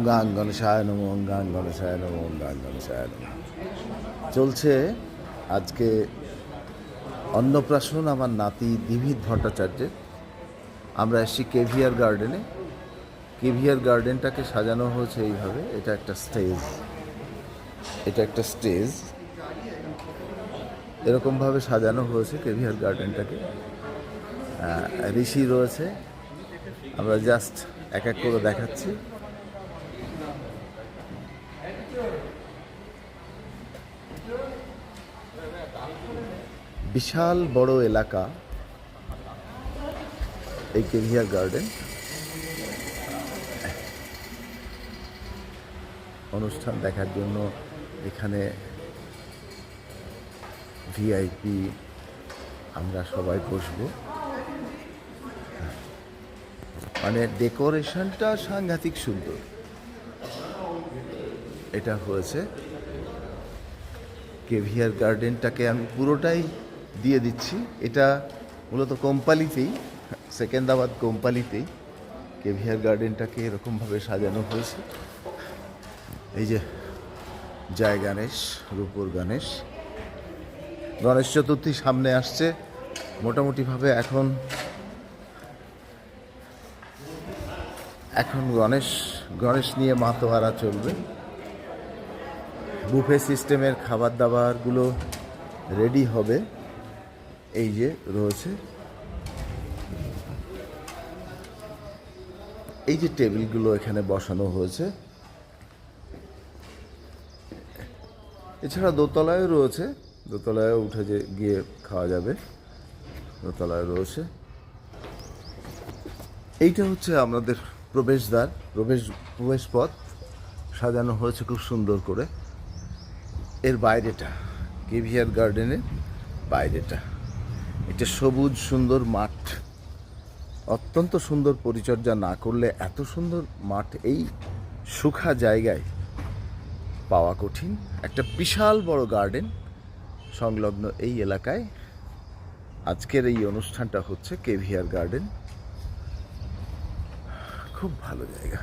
গাং গণেশায় নমঃ, ওং গাং গণেশায় নমঃ, ওং গাং গণেশায় নমঃ। চলছে আজকে অন্নপ্রাশন আমার নাতি দিভিদ ভট্টাচার্যের। আমরা এসেছি কেভিআর গার্ডেনে। কেভিআর গার্ডেনটাকে সাজানো হয়েছে এইভাবে। এটা একটা স্টেজ, এরকমভাবে সাজানো হয়েছে কেভিআর গার্ডেনটাকে। ঋষি রয়েছে, আমরা জাস্ট এক এক করে দেখাচ্ছি। বিশাল বড় এলাকা এই কেভিআর গার্ডেন। অনুষ্ঠান দেখার জন্য এখানে ভিআইপি আমরা সবাই বসবো। মানে ডেকোরেশনটা সাংঘাতিক সুন্দর। এটা হয়েছে কেভিআর গার্ডেনটাকে আমি পুরোটাই দিয়ে দিচ্ছি। এটা মূলত কোম্পানিতেই, সেকেন্দ্রাবাদ কোম্পানিতেই কেভিআর গার্ডেনটাকে এরকমভাবে সাজানো হয়েছে। এই যে জয় গণেশ, রূপর গণেশ। গণেশ চতুর্থী সামনে আসছে। মোটামুটিভাবে এখন গণেশ নিয়ে মাতোয়ারা চলবে। বুফে সিস্টেমের খাবার দাবারগুলো রেডি হবে। এই যে রয়েছে, এই যে টেবিলগুলো এখানে বসানো হয়েছে। এছাড়া দোতলায়ও রয়েছে, দোতলায় উঠে গিয়ে খাওয়া যাবে। দোতলায় রয়েছে। এইটা হচ্ছে আমাদের প্রবেশদ্বার, প্রবেশ পথ সাজানো হয়েছে খুব সুন্দর করে। এর বাইরেটা, কেভিআর গার্ডেনের বাইরেটা, এটা সবুজ সুন্দর মাঠ। অত্যন্ত সুন্দর পরিচর্যা না করলে এত সুন্দর মাঠ এই শুখা জায়গায় পাওয়া কঠিন। একটা বিশাল বড় গার্ডেন সংলগ্ন এই এলাকায় আজকের এই অনুষ্ঠানটা হচ্ছে কেভিআর গার্ডেন। খুব ভালো জায়গা।